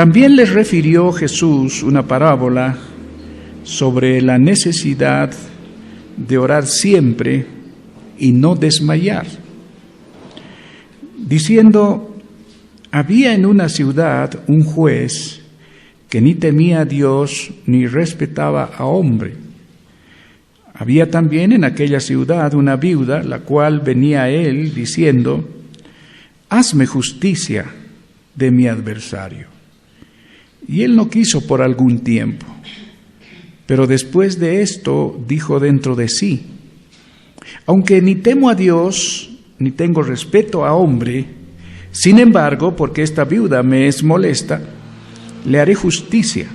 También les refirió Jesús una parábola sobre la necesidad de orar siempre y no desmayar, diciendo: había en una ciudad un juez que ni temía a Dios ni respetaba a hombre. Había también en aquella ciudad una viuda, la cual venía a él diciendo: hazme justicia de mi adversario. Y él no quiso por algún tiempo. Pero después de esto dijo dentro de sí: aunque ni temo a Dios, ni tengo respeto a hombre, sin embargo, porque esta viuda me es molesta, le haré justicia,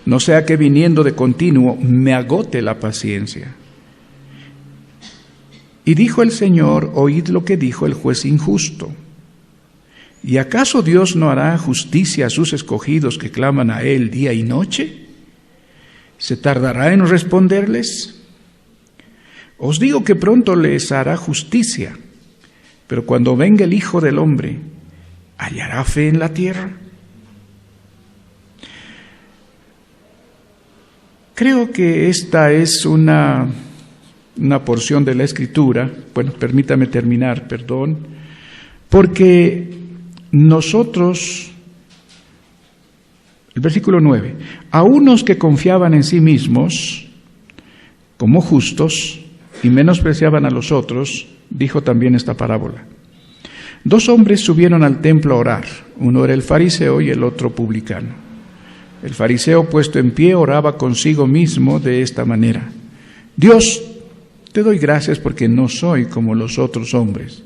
no sea que viniendo de continuo me agote la paciencia. Y dijo el Señor: oíd lo que dijo el juez injusto. ¿Y acaso Dios no hará justicia a sus escogidos que claman a Él día y noche? ¿Se tardará en responderles? Os digo que pronto les hará justicia, pero cuando venga el Hijo del Hombre, ¿hallará fe en la tierra? Creo que esta es una porción de la Escritura, bueno, permítame terminar, perdón, porque nosotros, el versículo 9, a unos que confiaban en sí mismos como justos y menospreciaban a los otros, dijo también esta parábola. 2 hombres subieron al templo a orar, uno era el fariseo y el otro publicano. El fariseo, puesto en pie, oraba consigo mismo de esta manera: Dios, te doy gracias porque no soy como los otros hombres,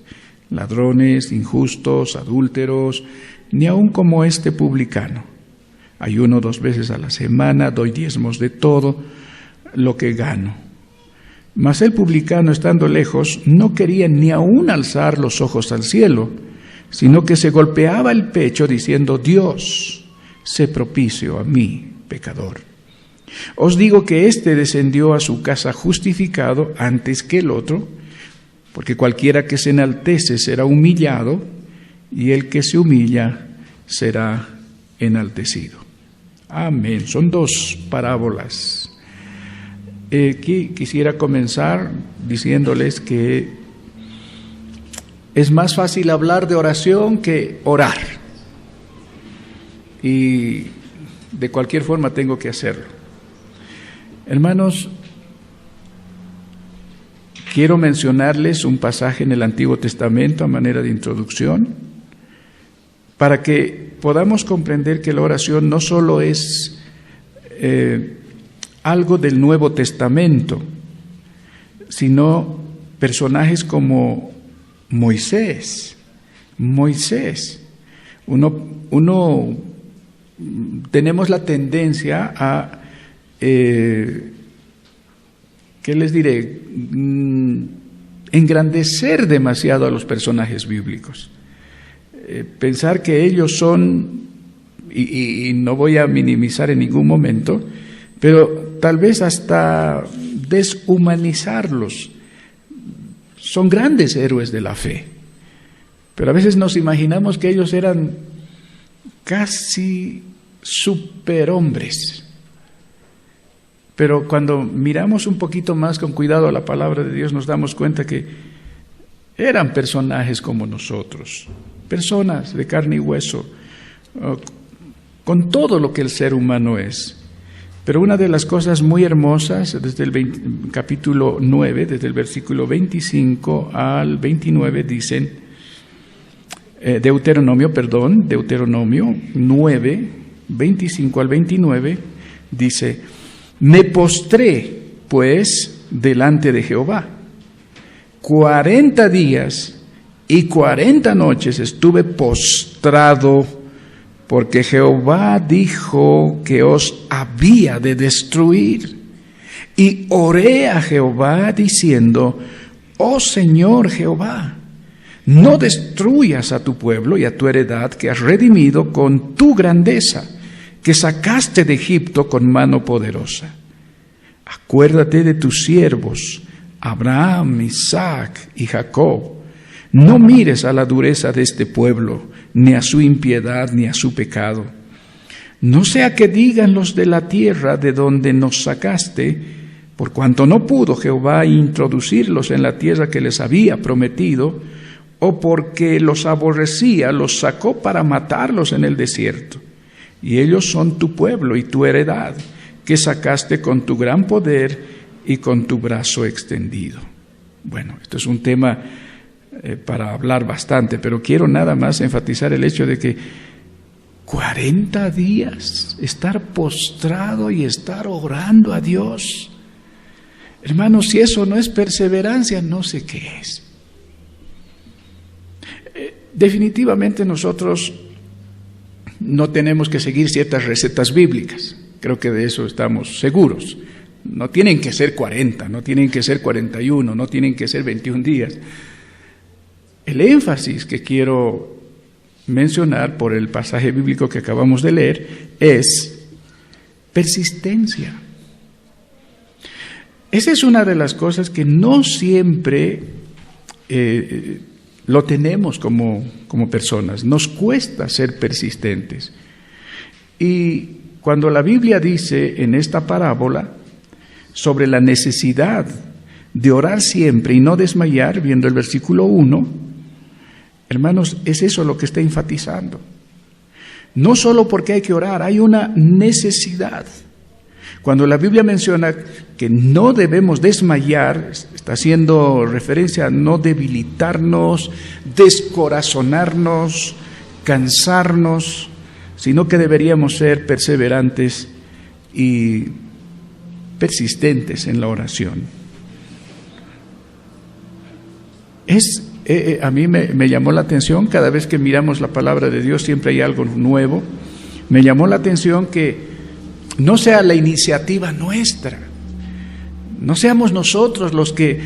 ladrones, injustos, adúlteros, ni aun como este publicano. Ayuno 2 veces a la semana, doy diezmos de todo lo que gano. Mas el publicano, estando lejos, no quería ni aun alzar los ojos al cielo, sino que se golpeaba el pecho diciendo: Dios, sé propicio a mí, pecador. Os digo que éste descendió a su casa justificado antes que el otro, porque cualquiera que se enaltece será humillado, y el que se humilla será enaltecido. Amén. Son 2 parábolas. Quisiera comenzar diciéndoles que es más fácil hablar de oración que orar. Y de cualquier forma tengo que hacerlo. Hermanos, quiero mencionarles un pasaje en el Antiguo Testamento a manera de introducción, para que podamos comprender que la oración no solo es algo del Nuevo Testamento, sino personajes como Moisés. Uno tenemos la tendencia a, ¿qué les diré?, engrandecer demasiado a los personajes bíblicos. Pensar que ellos son, y no voy a minimizar en ningún momento, pero tal vez hasta deshumanizarlos. Son grandes héroes de la fe, pero a veces nos imaginamos que ellos eran casi superhombres. Pero cuando miramos un poquito más con cuidado a la palabra de Dios, nos damos cuenta que eran personajes como nosotros, personas de carne y hueso, con todo lo que el ser humano es. Pero una de las cosas muy hermosas, desde el capítulo 9, desde el versículo 25 al 29, dicen, Deuteronomio 9, 25 al 29, dice: me postré, pues, delante de Jehová. 40 días y 40 noches estuve postrado, porque Jehová dijo que os había de destruir. Y oré a Jehová diciendo: oh Señor Jehová, no destruyas a tu pueblo y a tu heredad que has redimido con tu grandeza, que sacaste de Egipto con mano poderosa. Acuérdate de tus siervos, Abraham, Isaac y Jacob. No mires a la dureza de este pueblo, ni a su impiedad, ni a su pecado. No sea que digan los de la tierra de donde nos sacaste, por cuanto no pudo Jehová introducirlos en la tierra que les había prometido, o porque los aborrecía, los sacó para matarlos en el desierto. Y ellos son tu pueblo y tu heredad, que sacaste con tu gran poder y con tu brazo extendido. Bueno, esto es un tema para hablar bastante, pero quiero nada más enfatizar el hecho de que 40 días estar postrado y estar orando a Dios. Hermanos, si eso no es perseverancia, no sé qué es. Definitivamente nosotros no tenemos que seguir ciertas recetas bíblicas. Creo que de eso estamos seguros. No tienen que ser 40, no tienen que ser 41, no tienen que ser 21 días. El énfasis que quiero mencionar por el pasaje bíblico que acabamos de leer es persistencia. Esa es una de las cosas que no siempre lo tenemos como personas. Nos cuesta ser persistentes. Y cuando la Biblia dice en esta parábola sobre la necesidad de orar siempre y no desmayar, viendo el versículo 1, hermanos, es eso lo que está enfatizando. No solo porque hay que orar, hay una necesidad. Cuando la Biblia menciona que no debemos desmayar, está haciendo referencia a no debilitarnos, descorazonarnos, cansarnos, sino que deberíamos ser perseverantes y persistentes en la oración. A mí me llamó la atención, cada vez que miramos la palabra de Dios siempre hay algo nuevo. Me llamó la atención que no sea la iniciativa nuestra, no seamos nosotros los que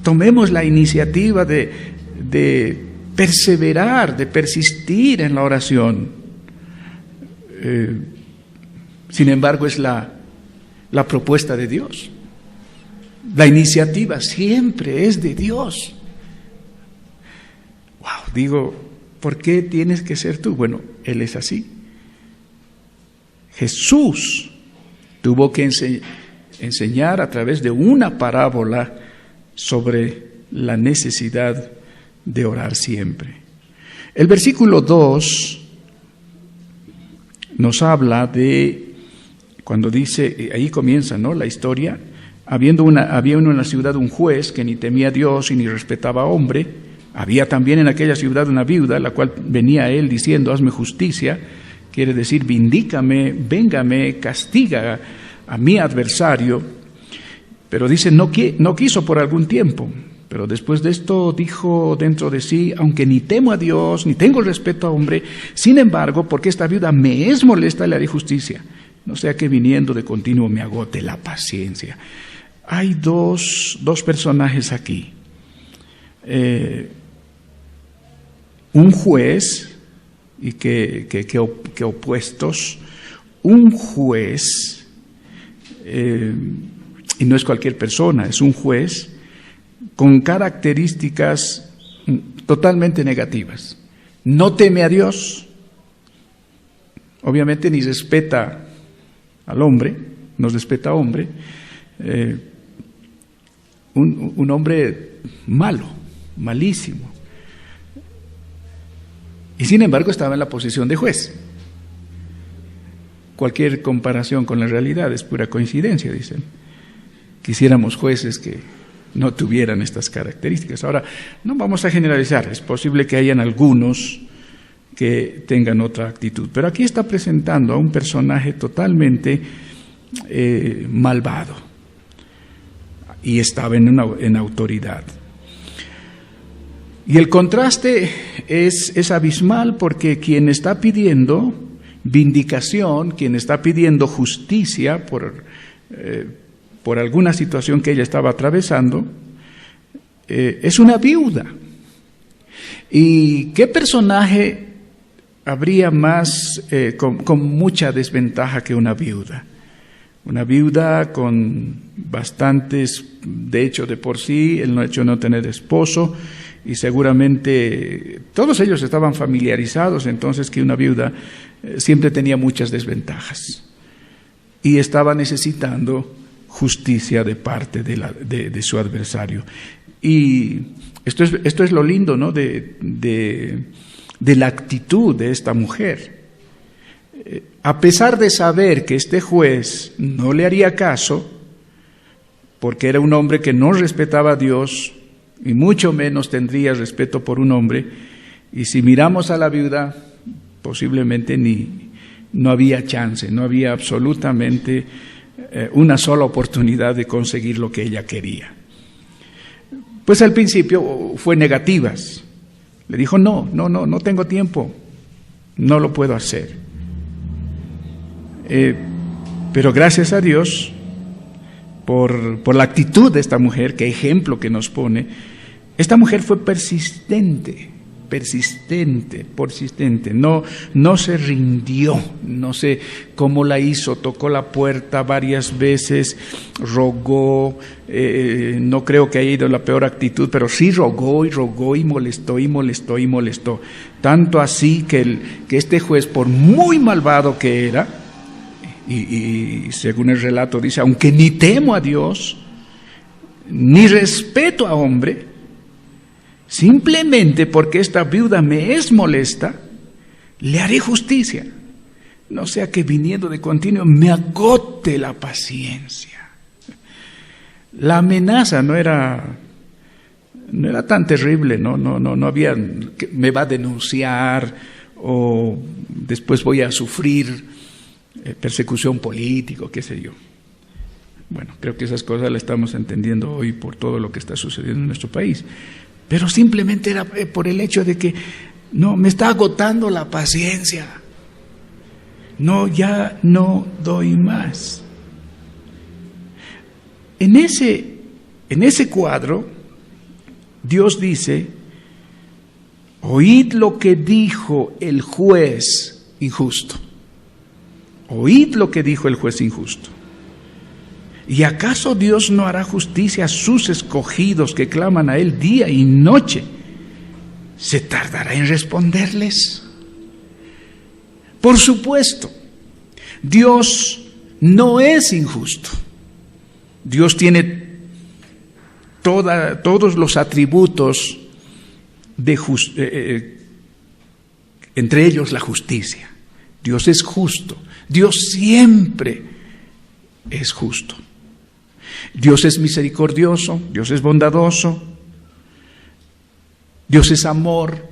tomemos la iniciativa de perseverar, de persistir en la oración. Sin embargo, es la propuesta de Dios. La iniciativa siempre es de Dios. Wow, digo, ¿por qué tienes que ser tú? Bueno, Él es así. Jesús tuvo que enseñar a través de una parábola sobre la necesidad de orar siempre. El versículo 2 nos habla de, cuando dice, ahí comienza, ¿no?, la historia. Había en la ciudad un juez que ni temía a Dios y ni respetaba a hombre. Había también en aquella ciudad una viuda, la cual venía a él diciendo, hazme justicia. Quiere decir, vindícame, véngame, castiga a mi adversario. Pero dice, no quiso por algún tiempo. Pero después de esto dijo dentro de sí, aunque ni temo a Dios, ni tengo respeto a hombre, sin embargo, porque esta viuda me es molesta, le haré justicia. No sea que viniendo de continuo me agote la paciencia. Hay dos personajes aquí. Un juez, y que opuestos, un juez, y no es cualquier persona, es un juez con características totalmente negativas. No teme a Dios, obviamente ni respeta al hombre, no respeta a hombre, un hombre malo, malísimo. Y sin embargo estaba en la posición de juez. Cualquier comparación con la realidad es pura coincidencia, dicen. Quisiéramos jueces que no tuvieran estas características. Ahora, no vamos a generalizar, es posible que hayan algunos que tengan otra actitud, pero aquí está presentando a un personaje totalmente malvado y estaba en autoridad. Y el contraste es abismal, porque quien está pidiendo vindicación, quien está pidiendo justicia por alguna situación que ella estaba atravesando, es una viuda. ¿Y qué personaje habría más con mucha desventaja que una viuda? Una viuda con bastantes, de hecho de por sí, el hecho de no tener esposo, y seguramente todos ellos estaban familiarizados entonces que una viuda siempre tenía muchas desventajas y estaba necesitando justicia de parte de su adversario. Y esto es lo lindo, ¿no?, de la actitud de esta mujer. A pesar de saber que este juez no le haría caso, porque era un hombre que no respetaba a Dios, y mucho menos tendría respeto por un hombre, y si miramos a la viuda, posiblemente no había chance, no había absolutamente una sola oportunidad de conseguir lo que ella quería. Pues al principio fue negativas. Le dijo, no tengo tiempo, no lo puedo hacer. Pero gracias a Dios por la actitud de esta mujer, qué ejemplo que nos pone. Esta mujer fue persistente, no se rindió, no sé cómo la hizo, tocó la puerta varias veces, rogó, no creo que haya ido en la peor actitud, pero sí rogó y molestó, tanto así que este juez, por muy malvado que era, y según el relato dice, aunque ni temo a Dios, ni respeto a hombre, simplemente porque esta viuda me es molesta, le haré justicia, no sea que viniendo de continuo me agote la paciencia. La amenaza no era tan terrible, no había que me va a denunciar o después voy a sufrir persecución política, qué sé yo. Bueno, creo que esas cosas las estamos entendiendo hoy por todo lo que está sucediendo en nuestro país. Pero simplemente era por el hecho de que me está agotando la paciencia. Ya no doy más. En ese cuadro, Dios dice, oíd lo que dijo el juez injusto. Oíd lo que dijo el juez injusto. ¿Y acaso Dios no hará justicia a sus escogidos que claman a Él día y noche? ¿Se tardará en responderles? Por supuesto, Dios no es injusto. Dios tiene todos los atributos entre ellos la justicia. Dios es justo. Dios siempre es justo. Dios es misericordioso, Dios es bondadoso, Dios es amor.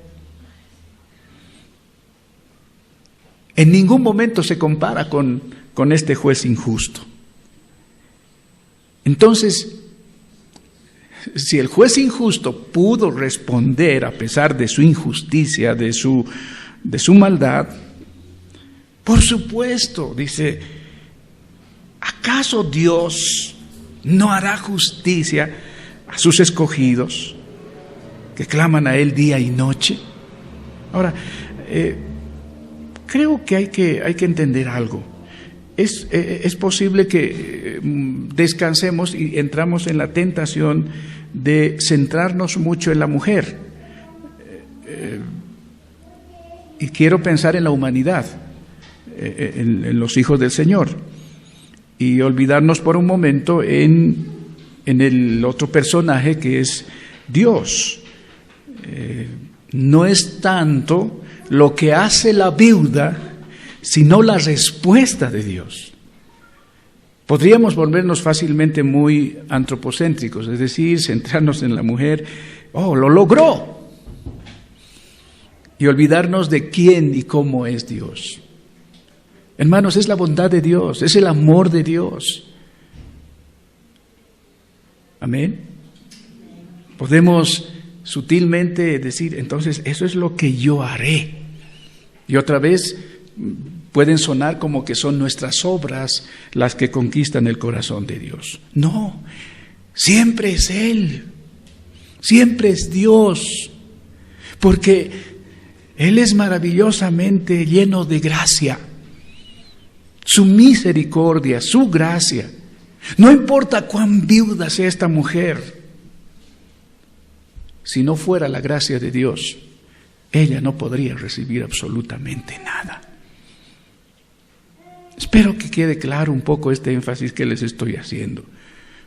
En ningún momento se compara con este juez injusto. Entonces, si el juez injusto pudo responder a pesar de su injusticia, de su maldad, por supuesto, dice, ¿acaso Dios no hará justicia a sus escogidos que claman a Él día y noche? Ahora, creo que hay que entender algo. Es posible que descansemos y entramos en la tentación de centrarnos mucho en la mujer. Y quiero pensar en la humanidad, en los hijos del Señor. Y olvidarnos por un momento en el otro personaje que es Dios. No es tanto lo que hace la viuda, sino la respuesta de Dios. Podríamos volvernos fácilmente muy antropocéntricos, es decir, centrarnos en la mujer, lo logró, y olvidarnos de quién y cómo es Dios. Hermanos, es la bondad de Dios, es el amor de Dios. Amén. Podemos sutilmente decir, entonces, eso es lo que yo haré. Y otra vez pueden sonar como que son nuestras obras las que conquistan el corazón de Dios. No, siempre es Él, siempre es Dios, porque Él es maravillosamente lleno de gracia. Su misericordia, su gracia. No importa cuán viuda sea esta mujer, si no fuera la gracia de Dios, ella no podría recibir absolutamente nada. Espero que quede claro un poco este énfasis que les estoy haciendo.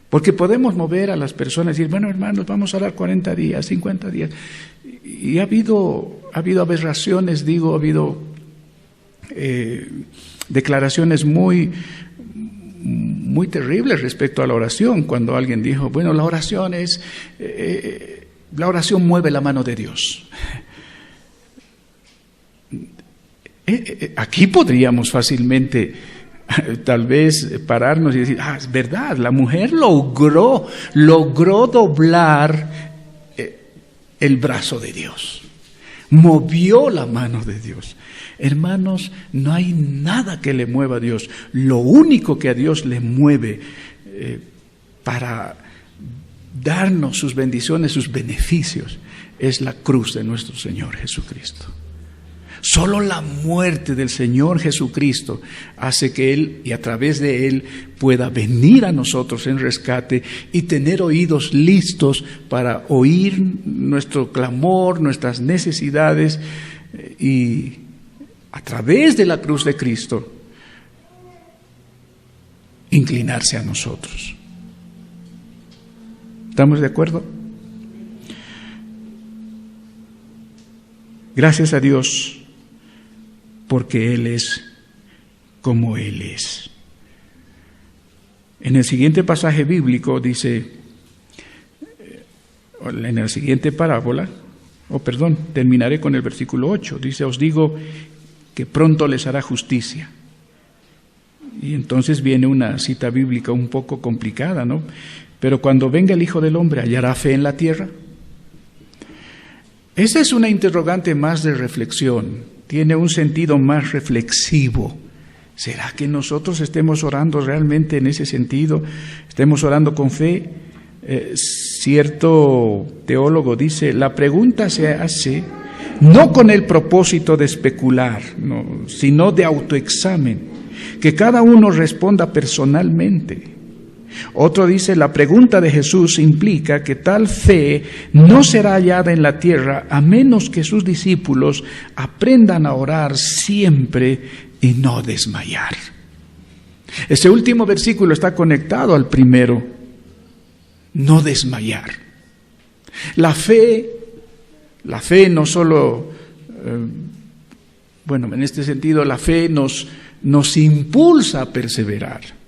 Porque podemos mover a las personas y decir, bueno, hermanos, vamos a orar 40 días, 50 días. Y ha habido aberraciones, ha habido declaraciones muy terribles respecto a la oración. Cuando alguien dijo, bueno, la oración mueve la mano de Dios. Aquí podríamos fácilmente tal vez pararnos y decir, es verdad, la mujer logró doblar el brazo de Dios, movió la mano de Dios. Hermanos, no hay nada que le mueva a Dios. Lo único que a Dios le mueve para darnos sus bendiciones, sus beneficios, es la cruz de nuestro Señor Jesucristo. Solo la muerte del Señor Jesucristo hace que Él, y a través de Él, pueda venir a nosotros en rescate y tener oídos listos para oír nuestro clamor, nuestras necesidades, y a través de la cruz de Cristo inclinarse a nosotros. ¿Estamos de acuerdo? Gracias a Dios, porque Él es como Él es. En el siguiente pasaje bíblico dice, en la siguiente parábola, terminaré con el versículo 8, dice, os digo que pronto les hará justicia. Y entonces viene una cita bíblica un poco complicada, ¿no? Pero cuando venga el Hijo del Hombre, ¿hallará fe en la tierra? Esa es una interrogante más de reflexión, tiene un sentido más reflexivo. ¿Será que nosotros estemos orando realmente en ese sentido? ¿Estemos orando con fe? Cierto teólogo dice, la pregunta se hace no con el propósito de especular, no, sino de autoexamen, que cada uno responda personalmente. Otro dice, la pregunta de Jesús implica que tal fe no será hallada en la tierra a menos que sus discípulos aprendan a orar siempre y no desmayar. Ese último versículo está conectado al primero, no desmayar. La fe no solo, en este sentido la fe nos impulsa a perseverar.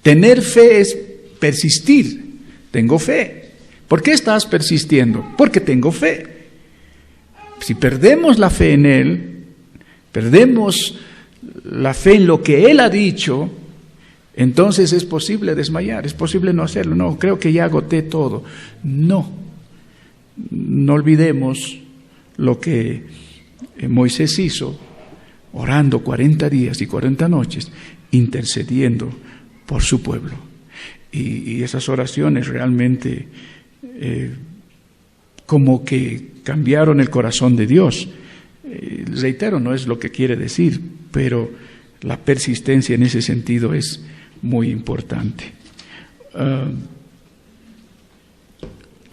Tener fe es persistir. Tengo fe. ¿Por qué estás persistiendo? Porque tengo fe. Si perdemos la fe en Él, perdemos la fe en lo que Él ha dicho, entonces es posible desmayar, es posible no hacerlo. No, creo que ya agoté todo. No olvidemos lo que Moisés hizo, orando 40 días y 40 noches, intercediendo por su pueblo. Y esas oraciones realmente como que cambiaron el corazón de Dios. Reitero, no es lo que quiere decir, pero la persistencia en ese sentido es muy importante.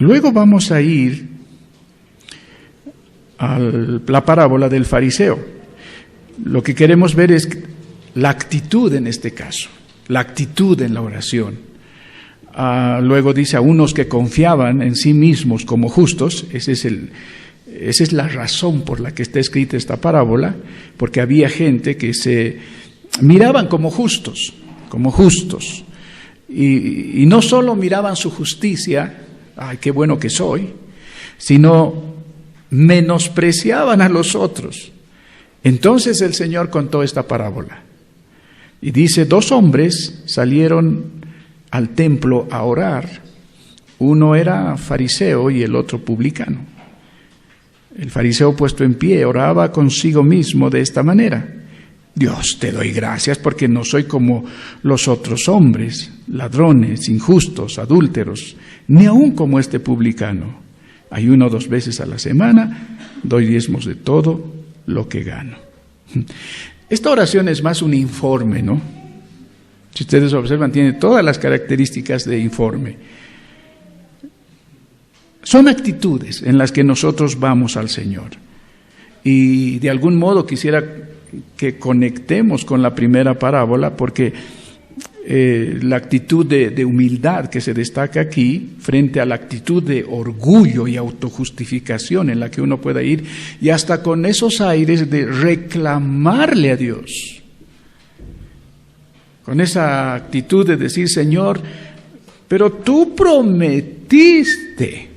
Luego vamos a ir a la parábola del fariseo. Lo que queremos ver es la actitud en este caso. La actitud en la oración. Luego dice, a unos que confiaban en sí mismos como justos, esa es la razón por la que está escrita esta parábola, porque había gente que se miraban como justos, y no solo miraban su justicia, ay, qué bueno que soy, sino menospreciaban a los otros. Entonces el Señor contó esta parábola. Y dice, 2 hombres salieron al templo a orar. Uno era fariseo y el otro publicano. El fariseo, puesto en pie, oraba consigo mismo de esta manera: Dios, te doy gracias porque no soy como los otros hombres, ladrones, injustos, adúlteros, ni aun como este publicano. Ayuno 2 veces a la semana, doy diezmos de todo lo que gano. Esta oración es más un informe, ¿no? Si ustedes observan, tiene todas las características de informe. Son actitudes en las que nosotros vamos al Señor. Y de algún modo quisiera que conectemos con la primera parábola, porque la actitud de humildad que se destaca aquí frente a la actitud de orgullo y autojustificación en la que uno pueda ir, y hasta con esos aires de reclamarle a Dios, con esa actitud de decir: Señor, pero tú prometiste.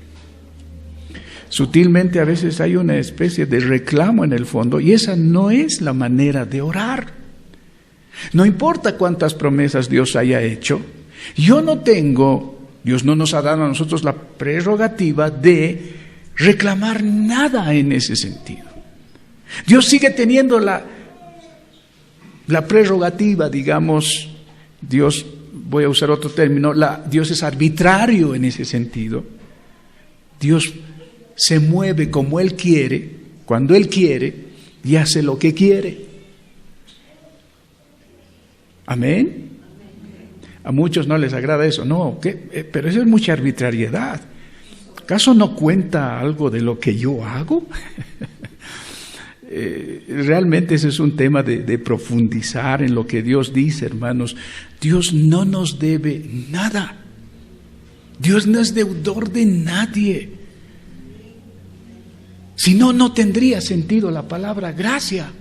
Sutilmente a veces hay una especie de reclamo en el fondo, y esa no es la manera de orar. No importa cuántas promesas Dios haya hecho, Dios no nos ha dado a nosotros la prerrogativa de reclamar nada en ese sentido. Dios sigue teniendo la prerrogativa, digamos, Dios, voy a usar otro término, Dios es arbitrario en ese sentido. Dios se mueve como Él quiere, cuando Él quiere, y hace lo que quiere. Amén. A muchos no les agrada eso. No, pero eso es mucha arbitrariedad. ¿Acaso no cuenta algo de lo que yo hago? Realmente ese es un tema de profundizar en lo que Dios dice, hermanos. Dios no nos debe nada. Dios no es deudor de nadie. Si no, no tendría sentido la palabra gracia.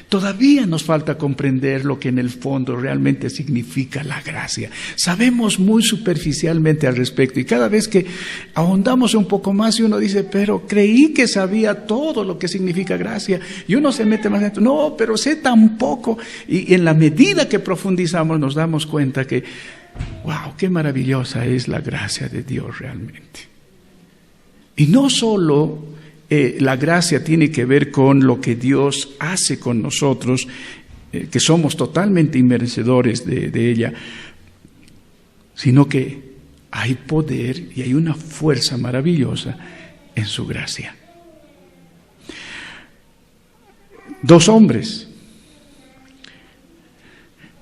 Todavía nos falta comprender lo que en el fondo realmente significa la gracia. Sabemos muy superficialmente al respecto, y cada vez que ahondamos un poco más y uno dice: pero creí que sabía todo lo que significa gracia, y uno se mete más dentro: no, pero sé tan poco. Y en la medida que profundizamos nos damos cuenta que, wow, qué maravillosa es la gracia de Dios realmente. Y no solo la gracia tiene que ver con lo que Dios hace con nosotros, que somos totalmente inmerecedores de ella, sino que hay poder y hay una fuerza maravillosa en su gracia. 2 hombres.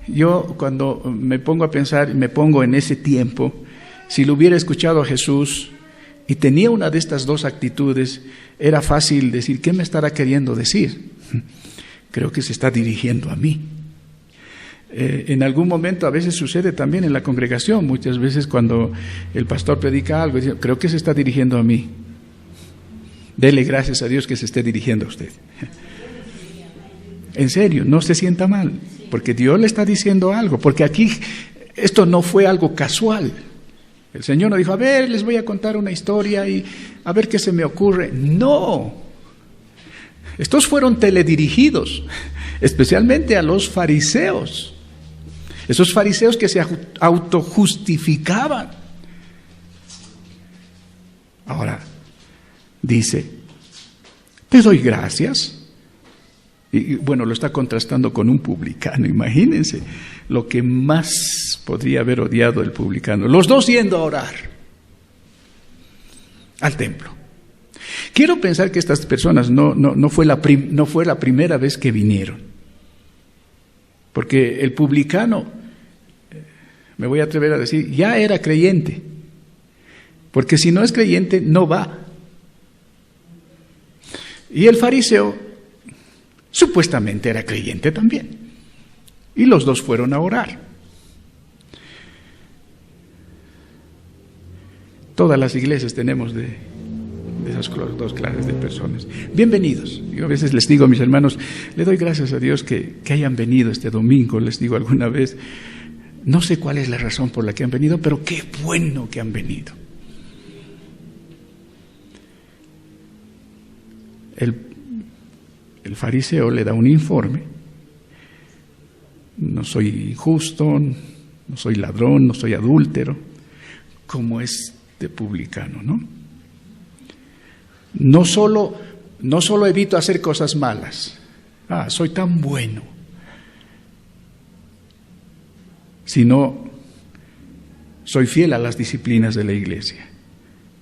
Yo cuando me pongo a pensar, me pongo en ese tiempo, si lo hubiera escuchado a Jesús y tenía una de estas 2 actitudes, era fácil decir: ¿qué me estará queriendo decir? Creo que se está dirigiendo a mí. En algún momento a veces sucede también en la congregación, muchas veces cuando el pastor predica algo, dice: creo que se está dirigiendo a mí. Dele gracias a Dios que se esté dirigiendo a usted. En serio, no se sienta mal, porque Dios le está diciendo algo, porque aquí esto no fue algo casual. El Señor no dijo: a ver, les voy a contar una historia y a ver qué se me ocurre. No. Estos fueron teledirigidos, especialmente a los fariseos. Esos fariseos que se autojustificaban. Ahora, dice: te doy gracias. Y bueno, lo está contrastando con un publicano. Imagínense lo que más podría haber odiado el publicano. Los 2 yendo a orar al templo. Quiero pensar que estas personas no fue la primera vez que vinieron. Porque el publicano, me voy a atrever a decir, ya era creyente. Porque si no es creyente, no va. Y el fariseo supuestamente era creyente también. Y los 2 fueron a orar. Todas las iglesias tenemos de esas 2 clases de personas. Bienvenidos. Yo a veces les digo a mis hermanos: le doy gracias a Dios que hayan venido este domingo. Les digo alguna vez, no sé cuál es la razón por la que han venido, pero qué bueno que han venido. El fariseo le da un informe: no soy injusto, no soy ladrón, no soy adúltero, como este publicano, ¿no? No solo evito hacer cosas malas, soy tan bueno, sino soy fiel a las disciplinas de la iglesia.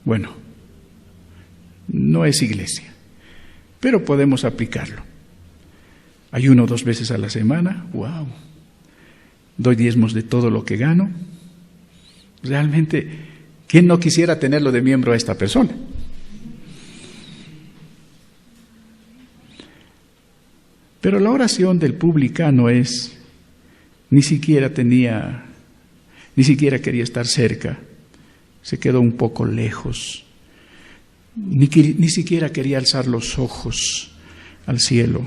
Bueno, no es iglesia, pero podemos aplicarlo. Ayuno 2 veces a la semana, wow. Doy diezmos de todo lo que gano. Realmente, ¿Quién no quisiera tenerlo de miembro a esta persona? Pero la oración del publicano ni siquiera quería estar cerca, se quedó un poco lejos, ni siquiera quería alzar los ojos al cielo,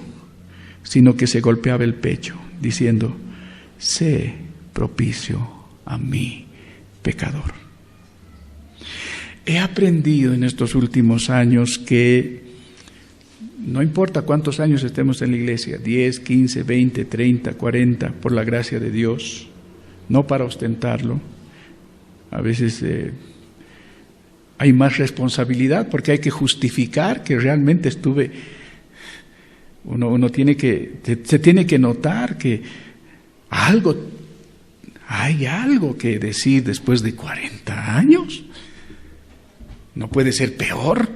sino que se golpeaba el pecho, diciendo: sé propicio a mí, pecador. He aprendido en estos últimos años que no importa cuántos años estemos en la iglesia, 10, 15, 20, 30, 40, por la gracia de Dios, no para ostentarlo. A veces hay más responsabilidad porque hay que justificar que realmente estuve. Uno tiene que, se tiene que notar que hay algo que decir después de 40 años. No puede ser peor.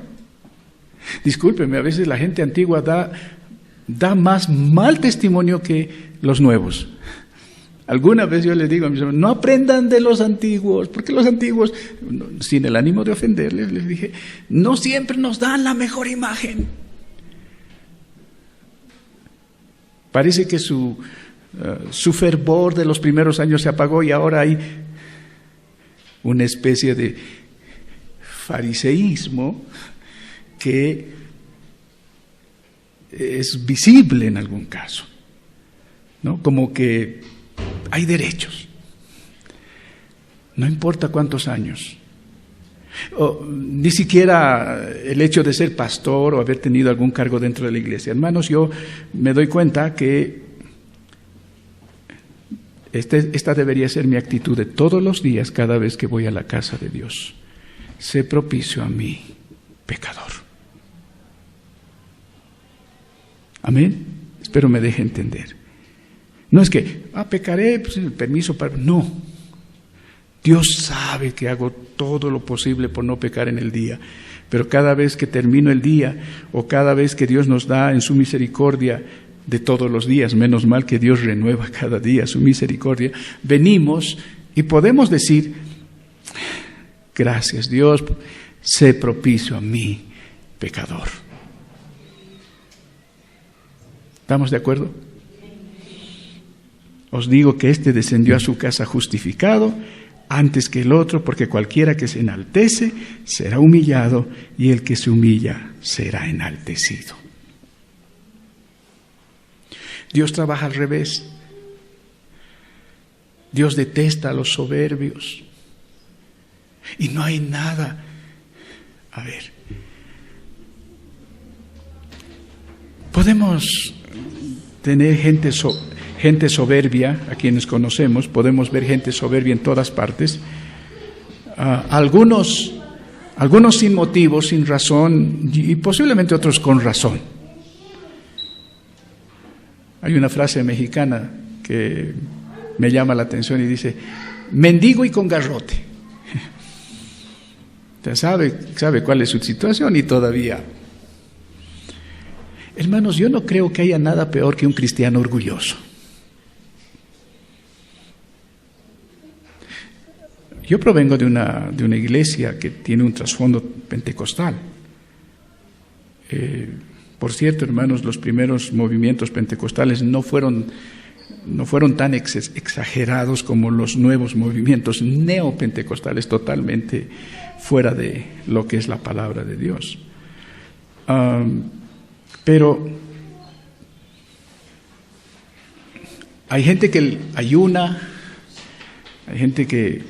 Discúlpeme, a veces la gente antigua da más mal testimonio que los nuevos. Alguna vez yo les digo a mis hermanos: no aprendan de los antiguos, porque los antiguos, sin el ánimo de ofenderles, les dije, no siempre nos dan la mejor imagen. Parece que su fervor de los primeros años se apagó y ahora hay una especie de fariseísmo que es visible en algún caso, ¿no? Como que hay derechos, no importa cuántos años, ni siquiera el hecho de ser pastor o haber tenido algún cargo dentro de la iglesia. Hermanos, yo me doy cuenta que esta debería ser mi actitud de todos los días cada vez que voy a la casa de Dios. Sé propicio a mí, pecador. Amén. Espero me deje entender. No es que, pecaré, pues el permiso para... No. Dios sabe que hago todo lo posible por no pecar en el día. Pero cada vez que termino el día, o cada vez que Dios nos da en su misericordia de todos los días, menos mal que Dios renueva cada día su misericordia, venimos y podemos decir: gracias Dios, sé propicio a mí, pecador. ¿Estamos de acuerdo? Os digo que este descendió a su casa justificado antes que el otro, porque cualquiera que se enaltece será humillado, y el que se humilla será enaltecido. Dios trabaja al revés. Dios detesta a los soberbios. Y no hay nada. A ver, podemos tener gente soberbia, a quienes conocemos, podemos ver gente soberbia en todas partes. Algunos sin motivo, sin razón, y posiblemente otros con razón. Hay una frase mexicana que me llama la atención y dice: mendigo y con garrote. Usted sabe cuál es su situación y todavía. Hermanos, yo no creo que haya nada peor que un cristiano orgulloso. Yo provengo de una iglesia que tiene un trasfondo pentecostal. Por cierto, hermanos, los primeros movimientos pentecostales no fueron tan exagerados como los nuevos movimientos neopentecostales, totalmente fuera de lo que es la palabra de Dios. Pero hay gente que ayuna, hay gente que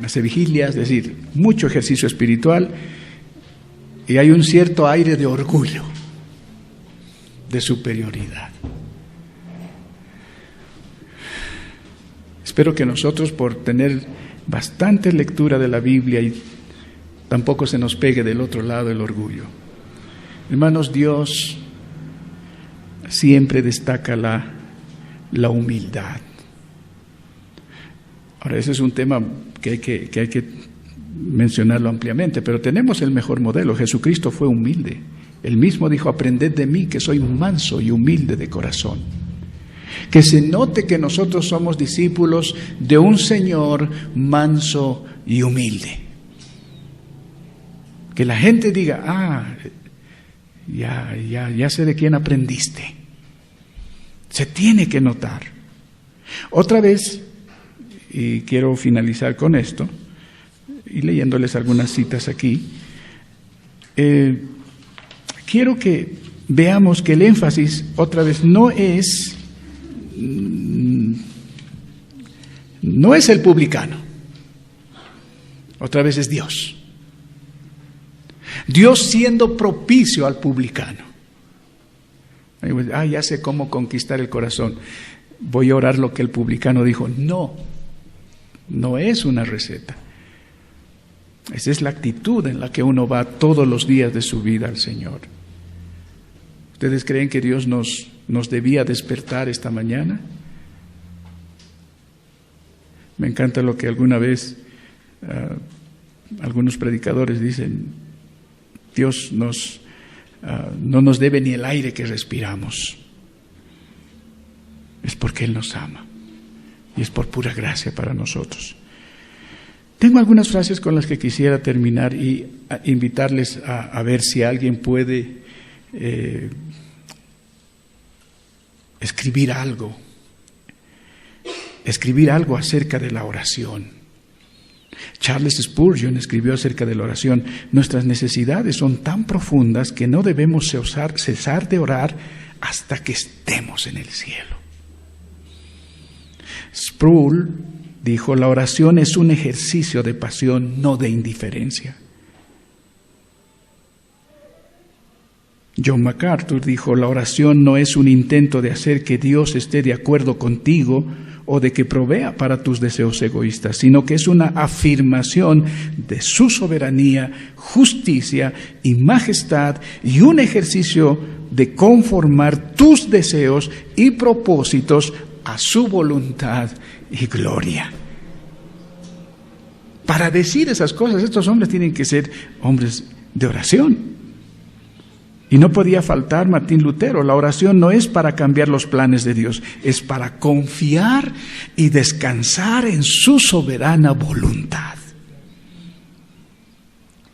hace vigilias, es decir, mucho ejercicio espiritual, y hay un cierto aire de orgullo, de superioridad. Espero que nosotros, por tener bastante lectura de la Biblia, y tampoco se nos pegue del otro lado el orgullo. Hermanos, Dios siempre destaca la humildad. Ahora, ese es un tema que hay que mencionarlo ampliamente, pero tenemos el mejor modelo. Jesucristo fue humilde. Él mismo dijo: aprended de mí, que soy manso y humilde de corazón. Que se note que nosotros somos discípulos de un Señor manso y humilde. Que la gente diga, ya sé de quién aprendiste. Se tiene que notar. Otra vez, y quiero finalizar con esto, y leyéndoles algunas citas aquí, quiero que veamos que el énfasis, otra vez, no es el publicano, otra vez es Dios. Dios siendo propicio al publicano. Ya sé cómo conquistar el corazón. Voy a orar lo que el publicano dijo. No es una receta. Esa es la actitud en la que uno va todos los días de su vida al Señor. ¿Ustedes creen que Dios nos debía despertar esta mañana? Me encanta lo que alguna vez algunos predicadores dicen: Dios no nos debe ni el aire que respiramos. Es porque Él nos ama y es por pura gracia para nosotros. Tengo algunas frases con las que quisiera terminar y invitarles a ver si alguien puede escribir algo acerca de la oración. Charles Spurgeon escribió acerca de la oración: nuestras necesidades son tan profundas que no debemos cesar de orar hasta que estemos en el cielo. Sproul dijo: la oración es un ejercicio de pasión, no de indiferencia. John MacArthur dijo: la oración no es un intento de hacer que Dios esté de acuerdo contigo o de que provea para tus deseos egoístas, sino que es una afirmación de su soberanía, justicia y majestad, y un ejercicio de conformar tus deseos y propósitos a su voluntad y gloria. Para decir esas cosas, estos hombres tienen que ser hombres de oración. Y no podía faltar Martín Lutero: la oración no es para cambiar los planes de Dios, es para confiar y descansar en su soberana voluntad.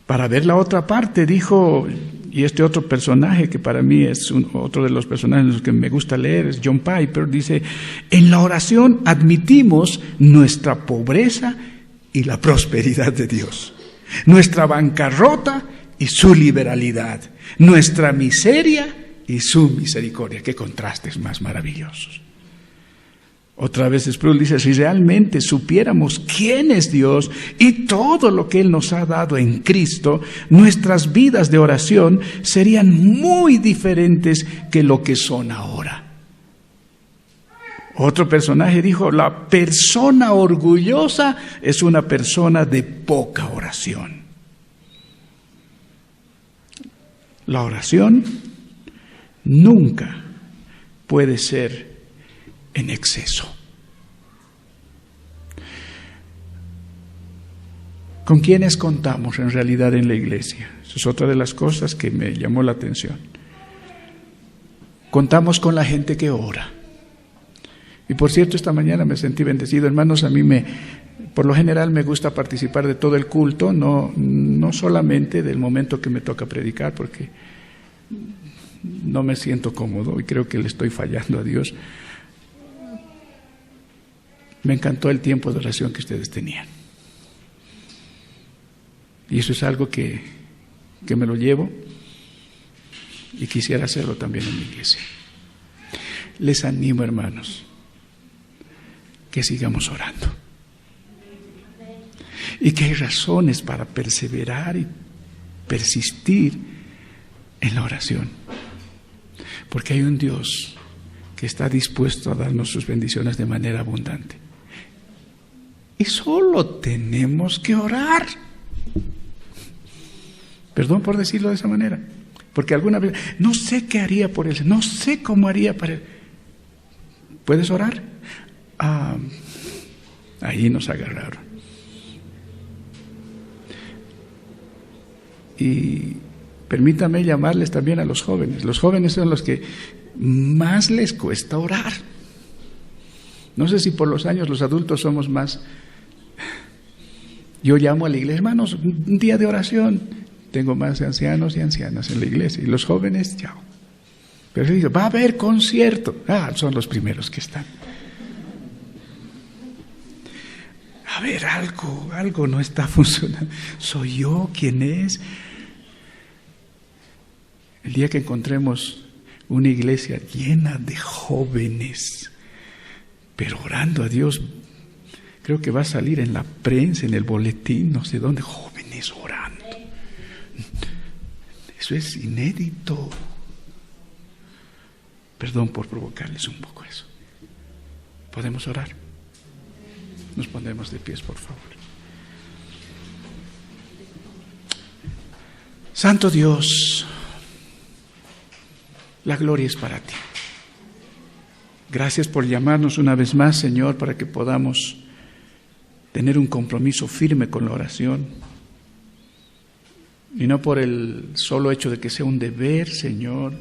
Para ver la otra parte, dijo, y este otro personaje que para mí es otro de los personajes que me gusta leer, es John Piper, dice: en la oración admitimos nuestra pobreza y la prosperidad de Dios, nuestra bancarrota y su liberalidad, nuestra miseria y su misericordia. Qué contrastes más maravillosos. Otra vez Sproul dice: si realmente supiéramos quién es Dios y todo lo que Él nos ha dado en Cristo, nuestras vidas de oración serían muy diferentes que lo que son ahora. Otro personaje dijo: la persona orgullosa es una persona de poca oración. La oración nunca puede ser en exceso. ¿Con quiénes contamos en realidad en la iglesia? Esa es otra de las cosas que me llamó la atención. Contamos con la gente que ora. Y por cierto, esta mañana me sentí bendecido. Hermanos, a mí por lo general me gusta participar de todo el culto, no solamente del momento que me toca predicar, porque no me siento cómodo y creo que le estoy fallando a Dios. Me encantó el tiempo de oración que ustedes tenían. Y eso es algo que me lo llevo y quisiera hacerlo también en mi iglesia. Les animo, hermanos, que sigamos orando. Y que hay razones para perseverar y persistir en la oración. Porque hay un Dios que está dispuesto a darnos sus bendiciones de manera abundante. Y solo tenemos que orar. Perdón por decirlo de esa manera. Porque alguna vez, no sé qué haría por él, no sé cómo haría para él. ¿Puedes orar? Ahí nos agarraron. Y permítame llamarles también a los jóvenes. Los jóvenes son los que más les cuesta orar. No sé si por los años los adultos somos más Yo llamo a la iglesia, hermanos, un día de oración. Tengo más ancianos y ancianas en la iglesia. Y los jóvenes, chao. Pero yo digo, va a haber concierto. Son los primeros que están. A ver, algo no está funcionando. ¿Soy yo quien es? El día que encontremos una iglesia llena de jóvenes, pero orando a Dios, creo que va a salir en la prensa, en el boletín, no sé dónde, jóvenes orando. Eso es inédito. Perdón por provocarles un poco eso. ¿Podemos orar? Nos ponemos de pies, por favor. Santo Dios, la gloria es para ti. Gracias por llamarnos una vez más, Señor, para que podamos tener un compromiso firme con la oración. Y no por el solo hecho de que sea un deber, Señor,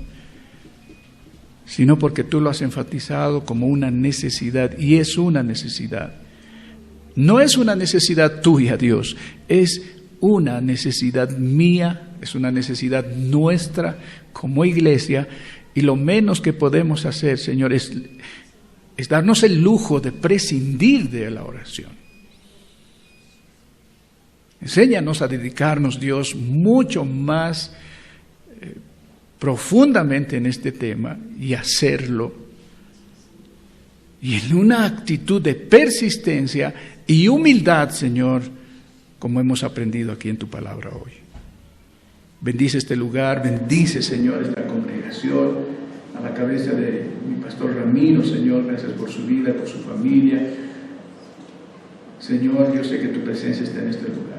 sino porque tú lo has enfatizado como una necesidad, y es una necesidad. No es una necesidad tuya, Dios, es una necesidad mía, es una necesidad nuestra como iglesia, y lo menos que podemos hacer, Señor, es darnos el lujo de prescindir de la oración. Enséñanos a dedicarnos, Dios, mucho más profundamente en este tema y hacerlo. Y en una actitud de persistencia y humildad, Señor, como hemos aprendido aquí en tu palabra hoy. Bendice este lugar, bendice, Señor, esta congregación, a la cabeza de mi pastor Ramiro, Señor, gracias por su vida, por su familia. Señor, yo sé que tu presencia está en este lugar.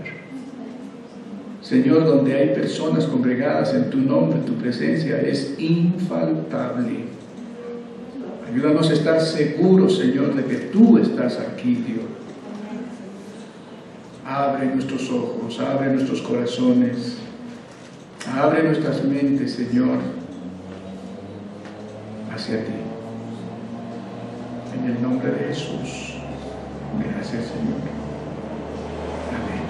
Señor, donde hay personas congregadas en tu nombre, tu presencia es infaltable. Ayúdanos a estar seguros, Señor, de que tú estás aquí, Dios. Abre nuestros ojos, abre nuestros corazones, abre nuestras mentes, Señor, hacia ti. En el nombre de Jesús. Gracias, Señor. Amén.